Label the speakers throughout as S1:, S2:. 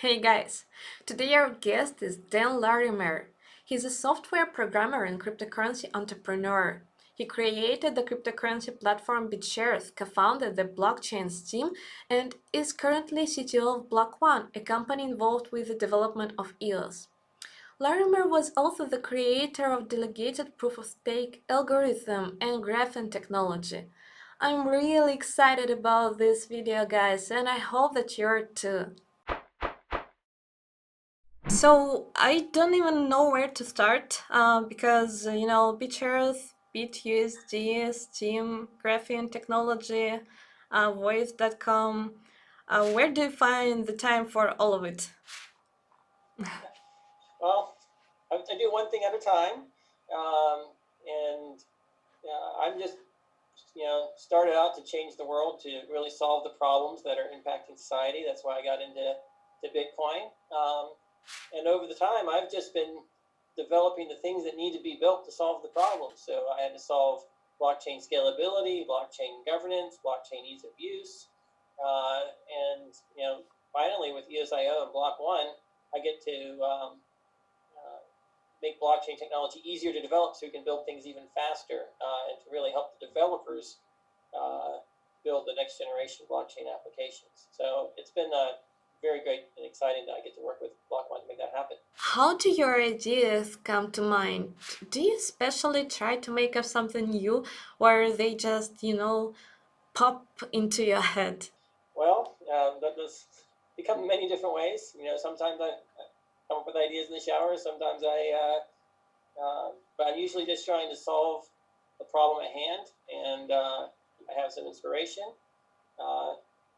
S1: Hey guys, today our guest is Dan Larimer. He's a software programmer and cryptocurrency entrepreneur. He created the cryptocurrency platform BitShares, co-founded the blockchain's team, and is currently CTO of Block.one, a company involved with the development of EOS. Larimer was also the creator of delegated proof-of-stake algorithm and graphene technology. I'm really excited about this video, guys, and I hope that you're too. So I don't even know where to start because BitShares, BitUSD, Steam, Graphene Technology, Voice.com. Where do you find the time for all of it?
S2: Well, I do one thing at a time, and I'm just started out to change the world, to really solve the problems that are impacting society. That's why I got into Bitcoin, and over the time I've just been developing the things that need to be built to solve the problems. So I had to solve blockchain scalability, blockchain governance, blockchain ease of use, and finally with EOSIO and Block.one, I get to make blockchain technology easier to develop so we can build things even faster and to really help the developers build the next generation blockchain applications. So it's been very great and exciting that I get to work with Block.one to make that happen.
S1: How do your ideas come to mind? Do you especially try to make up something new, or they just, pop into your head?
S2: Well, that does become many different ways. Sometimes I come up with ideas in the shower. Sometimes but I'm usually just trying to solve the problem at hand, and I have some inspiration.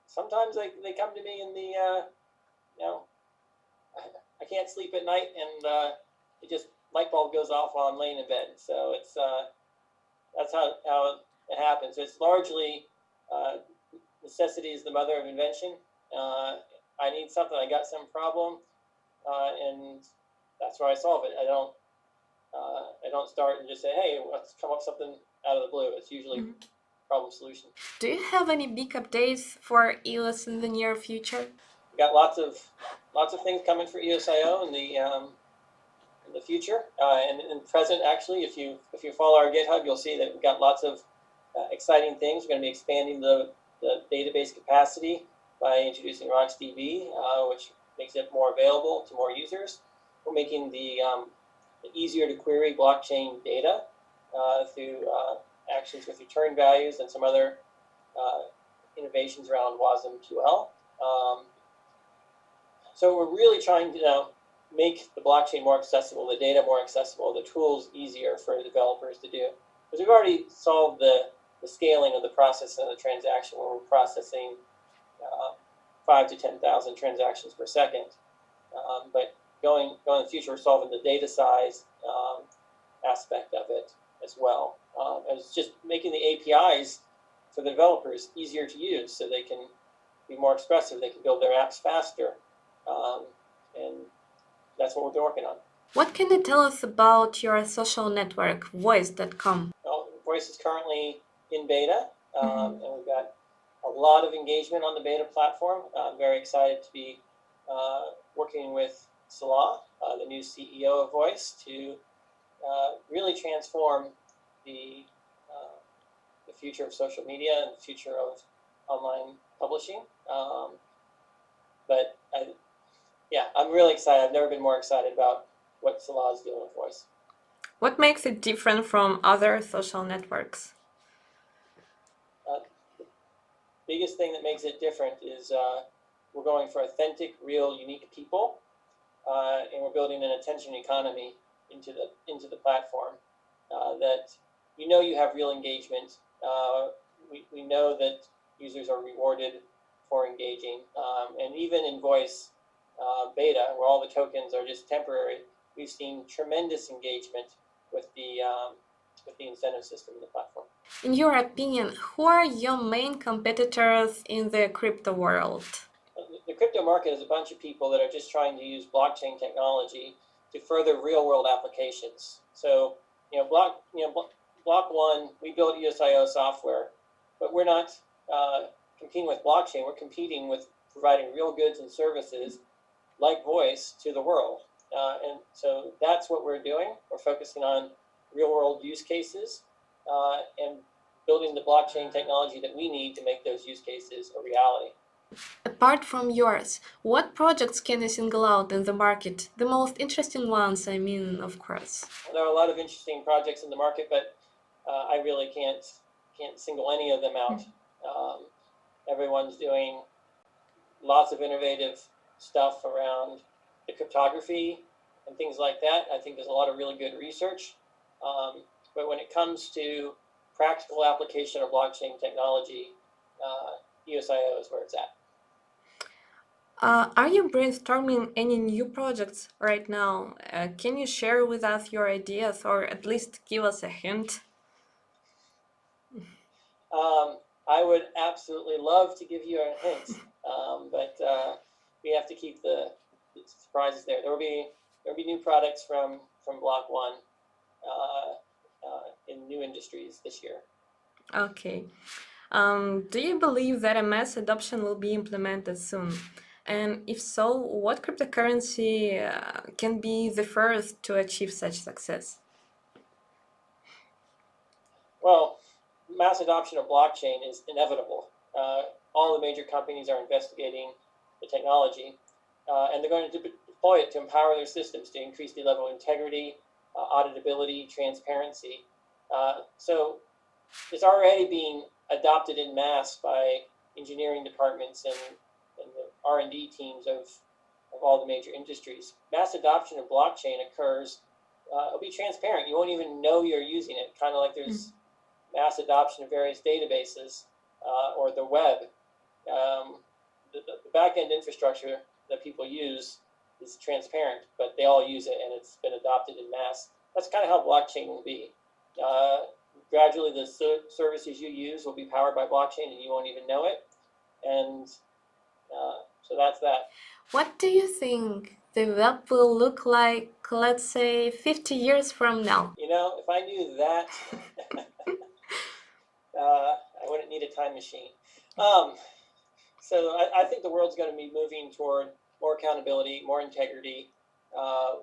S2: Sometimes they come to me in the, I can't sleep at night, and it just light bulb goes off while I'm laying in bed. So it's that's how it happens. It's largely necessity is the mother of invention. I need something. I got some problem, and that's where I solve it. I don't start and just say, hey, let's come up with something out of the blue. It's usually problem solution.
S1: Do you have any big updates for EOS in the near future?
S2: We got lots of things coming for EOSIO in the future, and in the present. Actually, if you follow our GitHub, you'll see that we've got lots of exciting things. We're going to be expanding the database capacity by introducing RocksDB, which makes it more available to more users. We're making the easier to query blockchain data through actions with return values and some other innovations around WASM-QL. So we're really trying to make the blockchain more accessible, the data more accessible, the tools easier for developers to do. Because we've already solved the scaling of the process and the transaction, where we're processing 5 to 10,000 transactions per second. But going in the future, we're solving the data size aspect of it as well. And it's just making the APIs for the developers easier to use, so they can be more expressive, they can build their apps faster. And that's what we've been working on.
S1: What can you tell us about your social network, Voice.com?
S2: Well, Voice is currently in beta, and we've got a lot of engagement on the beta platform. I'm very excited to be working with Salah, the new CEO of Voice, to really transform the future of social media and the future of online publishing. But I'm really excited. I've never been more excited about what Salah is doing with Voice.
S1: What makes it different from other social networks?
S2: The biggest thing that makes it different is we're going for authentic, real, unique people, and we're building an attention economy into the platform. That you have real engagement. We know that users are rewarded for engaging, and even in Voice beta, where all the tokens are just temporary, we've seen tremendous engagement with the incentive system in the platform.
S1: In your opinion, who are your main competitors in the crypto world?
S2: The crypto market is a bunch of people that are just trying to use blockchain technology to further real-world applications. So, Block.one, we build EOSIO software, but we're not competing with blockchain. We're competing with providing real goods and services like voice to the world. And so that's what we're doing. We're focusing on real-world use cases and building the blockchain technology that we need to make those use cases a reality.
S1: Apart from yours, what projects can you single out in the market? The most interesting ones, I mean, of course.
S2: There are a lot of interesting projects in the market, but I really can't single any of them out. Everyone's doing lots of innovative stuff around the cryptography and things like that. I think there's a lot of really good research. But when it comes to practical application of blockchain technology, EOSIO is where it's at.
S1: Are you brainstorming any new projects right now? Can you share with us your ideas or at least give us a hint?
S2: I would absolutely love to give you a hint, but we have to keep the surprises there. There will be new products from Block.one in new industries this year.
S1: Okay. Do you believe that a mass adoption will be implemented soon? And if so, what cryptocurrency can be the first to achieve such success?
S2: Well, mass adoption of blockchain is inevitable. All the major companies are investigating the technology, and they're going to deploy it to empower their systems to increase the level of integrity, auditability, transparency. So it's already being adopted in mass by engineering departments and the R&D teams of all the major industries. Mass adoption of blockchain occurs, it'll be transparent. You won't even know you're using it, kind of like there's mass adoption of various databases or the web. The back-end infrastructure that people use is transparent, but they all use it and it's been adopted in mass. That's kind of how blockchain will be. Gradually, the services you use will be powered by blockchain and you won't even know it. And so that's that.
S1: What do you think the web will look like, let's say, 50 years from now?
S2: You know, if I knew that, I wouldn't need a time machine. So I think the world's going to be moving toward more accountability, more integrity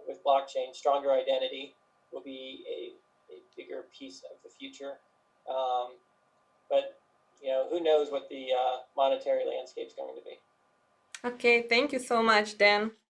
S2: with blockchain. Stronger identity will be a bigger piece of the future. But you know, who knows what the monetary landscape is going to be.
S1: Okay, thank you so much, Dan.